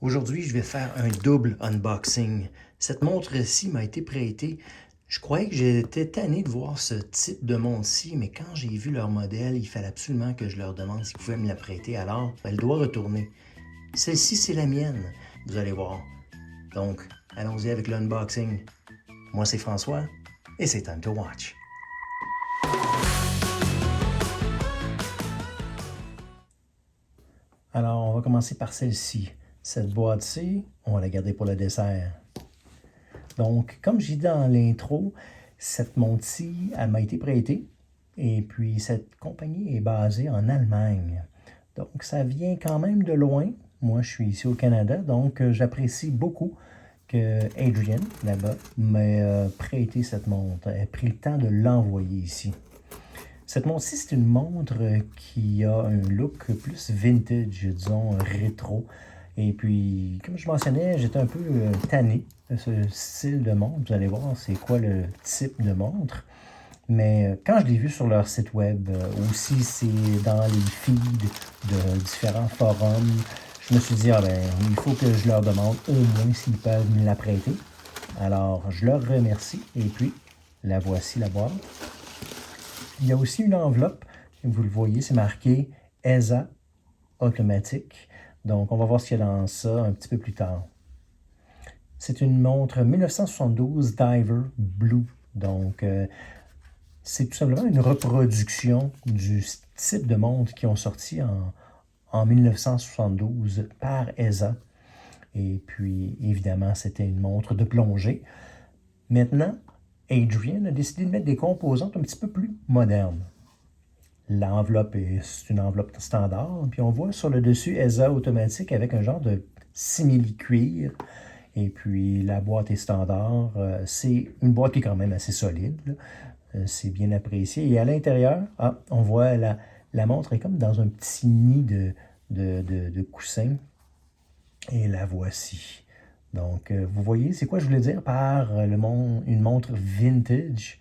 Aujourd'hui, je vais faire un double unboxing. Cette montre-ci m'a été prêtée. Je croyais que j'étais tanné de voir ce type de montre-ci, mais quand j'ai vu leur modèle, il fallait absolument que je leur demande s'ils pouvaient me la prêter. Alors, elle doit retourner. Celle-ci, c'est la mienne, vous allez voir. Donc, allons-y avec l'unboxing. Moi, c'est François, et c'est Time to Watch. Alors, on va commencer par celle-ci. Cette boîte-ci, on va la garder pour le dessert. Donc, comme j'ai dit dans l'intro, cette montre-ci, elle m'a été prêtée. Et puis, cette compagnie est basée en Allemagne. Donc, ça vient quand même de loin. Moi, je suis ici au Canada, donc j'apprécie beaucoup que Adrian, là-bas, m'ait prêté cette montre. Elle a pris le temps de l'envoyer ici. Cette montre-ci, c'est une montre qui a un look plus vintage, disons, rétro. Et puis, comme je mentionnais, j'étais un peu tanné de ce style de montre. Vous allez voir c'est quoi le type de montre. Mais quand je l'ai vu sur leur site web, aussi c'est dans les feeds de différents forums, je me suis dit, il faut que je leur demande au moins s'ils peuvent me la prêter. Alors, je leur remercie. Et puis, la voici la boîte. Il y a aussi une enveloppe, vous le voyez, c'est marqué ESA automatique. Donc, on va voir ce qu'il y a dans ça un petit peu plus tard. C'est une montre 1972 Diver Blue. Donc, c'est tout simplement une reproduction du type de montre qui ont sorti en 1972 par ESA. Et puis, évidemment, c'était une montre de plongée. Maintenant, Adrian a décidé de mettre des composantes un petit peu plus modernes. L'enveloppe est une enveloppe standard. Puis on voit sur le dessus ESA automatique avec un genre de simili-cuir. Et puis la boîte est standard. C'est une boîte qui est quand même assez solide. C'est bien apprécié. Et à l'intérieur, on voit la montre est comme dans un petit nid de coussins. Et la voici. Donc, vous voyez, c'est quoi je voulais dire par une montre vintage?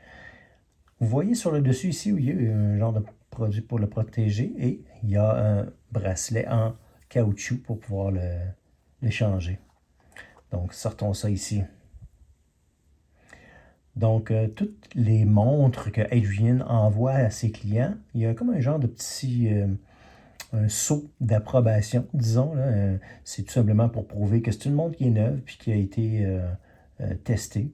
Vous voyez sur le dessus ici où il y a un genre de produit pour le protéger et il y a un bracelet en caoutchouc pour pouvoir le changer. Donc, sortons ça ici. Donc, toutes les montres que Adrian envoie à ses clients, il y a comme un genre de petit un sceau d'approbation, disons. C'est tout simplement pour prouver que c'est une montre qui est neuve puis qui a été testée.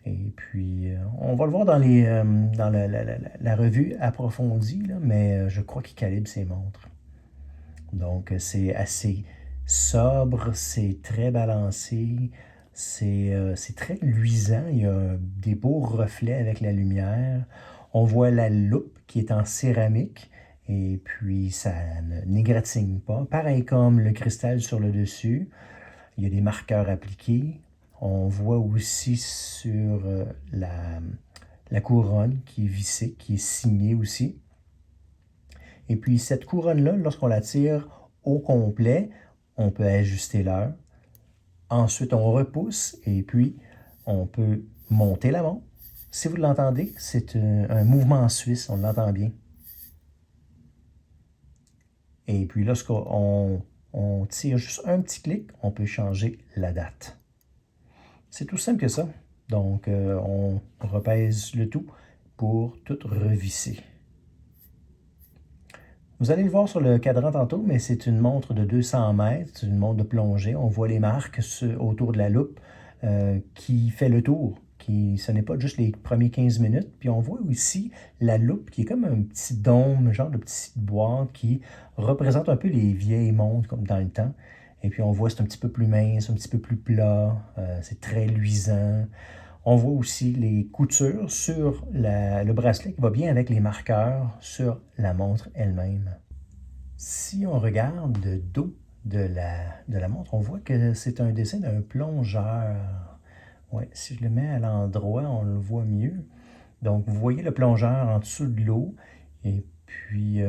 Et puis, on va le voir dans la revue approfondie, là, mais je crois qu'il calibre ses montres. Donc, c'est assez sobre, c'est très balancé, c'est très luisant. Il y a des beaux reflets avec la lumière. On voit la loupe qui est en céramique et puis ça n'égratigne pas. Pareil comme le cristal sur le dessus. Il y a des marqueurs appliqués. On voit aussi sur la couronne qui est vissée, qui est signée aussi. Et puis cette couronne-là, lorsqu'on la tire au complet, on peut ajuster l'heure. Ensuite, on repousse et puis on peut monter la montre. Si vous l'entendez, c'est un mouvement suisse, on l'entend bien. Et puis lorsqu'on tire juste un petit clic, on peut changer la date. C'est tout simple que ça. Donc, on repèse le tout pour tout revisser. Vous allez le voir sur le cadran tantôt, mais c'est une montre de 200 mètres, c'est une montre de plongée. On voit les marques autour de la loupe qui fait le tour. Ce n'est pas juste les premiers 15 minutes. Puis on voit aussi la loupe qui est comme un petit dôme, un genre de petite boîte qui représente un peu les vieilles montres comme dans le temps. Et puis on voit c'est un petit peu plus mince, un petit peu plus plat, c'est très luisant. On voit aussi les coutures sur le bracelet qui va bien avec les marqueurs sur la montre elle-même. Si on regarde le dos de la montre, on voit que c'est un dessin d'un plongeur. Ouais, si je le mets à l'endroit, on le voit mieux. Donc, vous voyez le plongeur en dessous de l'eau. Et puis,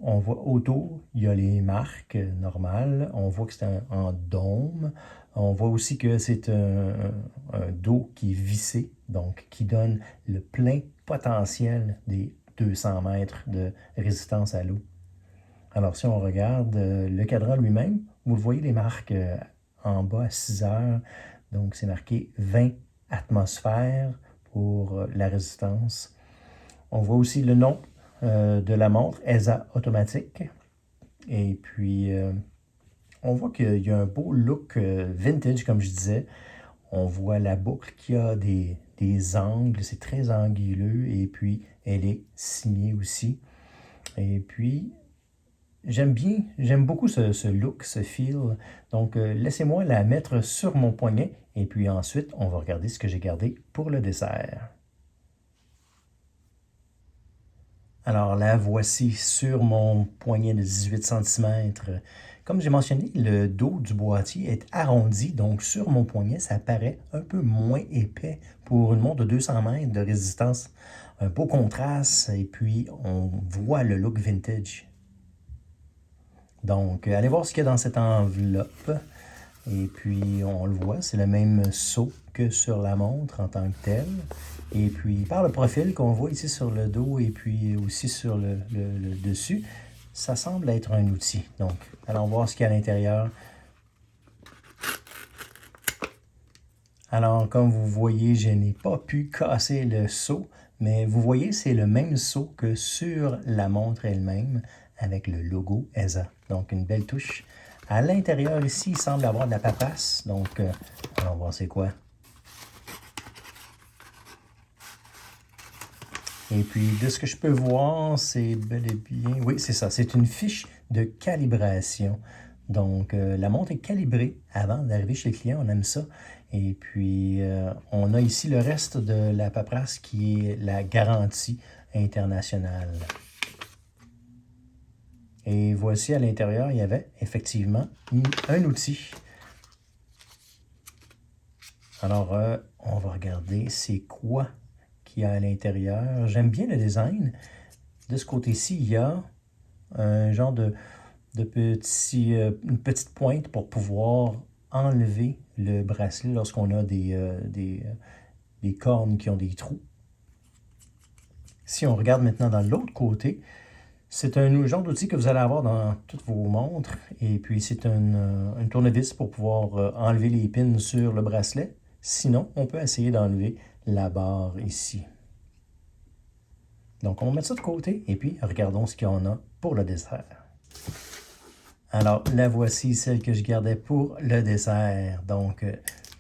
on voit autour, il y a les marques normales. On voit que c'est en dôme. On voit aussi que c'est un dos qui est vissé, donc qui donne le plein potentiel des 200 mètres de résistance à l'eau. Alors, si on regarde le cadran lui-même, vous voyez les marques en bas à 6 heures. Donc, c'est marqué 20 atmosphères pour la résistance. On voit aussi le nom de la montre, ESA automatique. Et puis, on voit qu'il y a un beau look vintage, comme je disais. On voit la boucle qui a des angles, c'est très anguleux. Et puis, elle est signée aussi. Et puis, j'aime beaucoup ce look, ce feel. Donc, laissez-moi la mettre sur mon poignet. Et puis ensuite, on va regarder ce que j'ai gardé pour le dessert. Alors, la voici sur mon poignet de 18 cm. Comme j'ai mentionné, le dos du boîtier est arrondi. Donc, sur mon poignet, ça paraît un peu moins épais pour une montre de 200 mètres de résistance. Un beau contraste. Et puis, on voit le look vintage. Donc, allez voir ce qu'il y a dans cette enveloppe. Et puis, on le voit, c'est le même sceau que sur la montre en tant que telle. Et puis, par le profil qu'on voit ici sur le dos et puis aussi sur le dessus, ça semble être un outil. Donc, allons voir ce qu'il y a à l'intérieur. Alors, comme vous voyez, je n'ai pas pu casser le sceau, mais vous voyez, c'est le même sceau que sur la montre elle-même avec le logo ESA. Donc, une belle touche. À l'intérieur ici, il semble avoir de la papasse. Donc, allons voir c'est quoi. Et puis, de ce que je peux voir, c'est bel et bien... Oui, c'est ça. C'est une fiche de calibration. Donc, la montre est calibrée avant d'arriver chez le client. On aime ça. Et puis, on a ici le reste de la paperasse qui est la garantie internationale. Et voici à l'intérieur, il y avait effectivement un outil. Alors, on va regarder c'est quoi qu'il y a à l'intérieur. J'aime bien le design. De ce côté-ci, il y a un genre de une petite pointe pour pouvoir enlever le bracelet lorsqu'on a des cornes qui ont des trous. Si on regarde maintenant dans l'autre côté, c'est un genre d'outil que vous allez avoir dans toutes vos montres. Et puis, c'est un tournevis pour pouvoir enlever les pins sur le bracelet. Sinon, on peut essayer d'enlever la barre ici. Donc, on va mettre ça de côté et puis regardons ce qu'il y en a pour le dessert. Alors, la voici, celle que je gardais pour le dessert. Donc,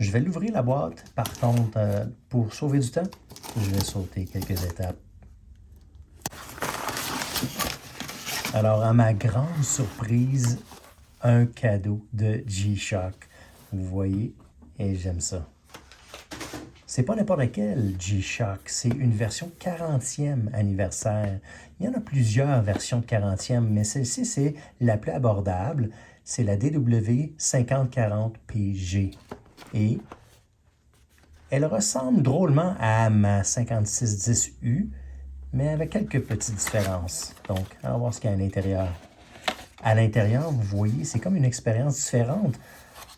je vais l'ouvrir la boîte. Par contre, pour sauver du temps, je vais sauter quelques étapes. Alors, à ma grande surprise, un cadeau de G-Shock. Vous voyez, et j'aime ça. C'est pas n'importe quel G-Shock, c'est une version 40e anniversaire. Il y en a plusieurs versions de 40e, mais celle-ci, c'est la plus abordable. C'est la DW5040PG. Et elle ressemble drôlement à ma 5610U, mais avec quelques petites différences. Donc, on va voir ce qu'il y a à l'intérieur. À l'intérieur, vous voyez, c'est comme une expérience différente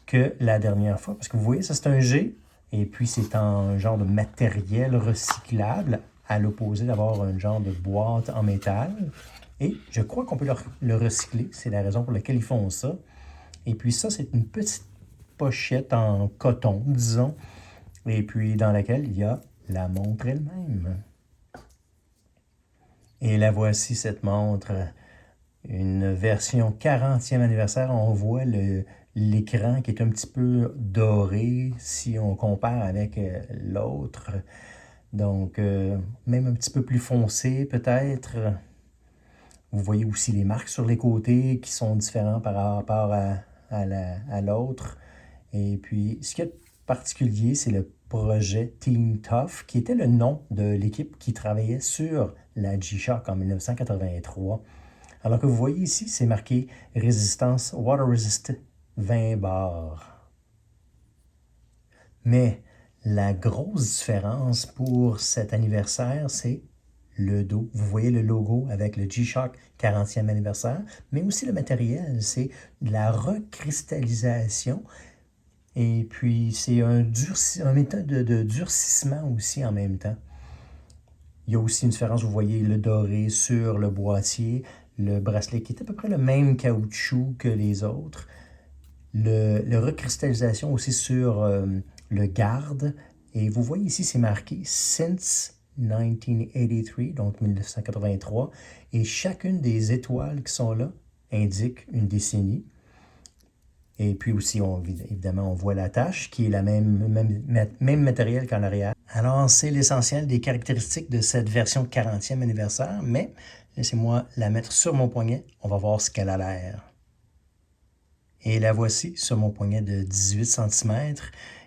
que la dernière fois. Parce que vous voyez, ça c'est un G, et puis c'est un genre de matériel recyclable, à l'opposé d'avoir un genre de boîte en métal. Et je crois qu'on peut le recycler, c'est la raison pour laquelle ils font ça. Et puis ça, c'est une petite pochette en coton, disons, et puis dans laquelle il y a la montre elle-même. Et la voici, cette montre, une version 40e anniversaire. On voit l'écran qui est un petit peu doré si on compare avec l'autre. Donc, même un petit peu plus foncé peut-être. Vous voyez aussi les marques sur les côtés qui sont différents par rapport à l'autre. Et puis, ce qui est particulier, c'est le projet Team Tough, qui était le nom de l'équipe qui travaillait sur la G-Shock en 1983. Alors que vous voyez ici, c'est marqué résistance Water Resist 20 bars. Mais la grosse différence pour cet anniversaire, c'est le dos. Vous voyez le logo avec le G-Shock 40e anniversaire, mais aussi le matériel, c'est de la recristallisation. Et puis, c'est un méthode de durcissement aussi en même temps. Il y a aussi une différence, vous voyez le doré sur le boîtier, le bracelet qui est à peu près le même caoutchouc que les autres. Le recristallisation aussi sur le garde. Et vous voyez ici, c'est marqué « Since 1983 », donc 1983. Et chacune des étoiles qui sont là indique une décennie. Et puis aussi, évidemment, on voit la tâche qui est la même matériel qu'en arrière. Alors, c'est l'essentiel des caractéristiques de cette version 40e anniversaire, mais laissez-moi la mettre sur mon poignet. On va voir ce qu'elle a l'air. Et la voici sur mon poignet de 18 cm.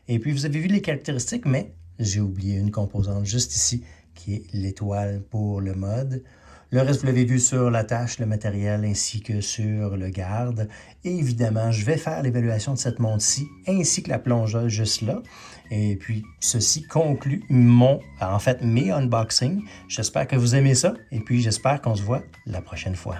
Et puis, vous avez vu les caractéristiques, mais j'ai oublié une composante juste ici, qui est l'étoile pour le mode. Le reste, vous l'avez vu sur la tâche, le matériel, ainsi que sur le garde. Et évidemment, je vais faire l'évaluation de cette montre-ci, ainsi que la plongeuse juste là. Et puis, ceci conclut mes unboxings. J'espère que vous aimez ça. Et puis, j'espère qu'on se voit la prochaine fois.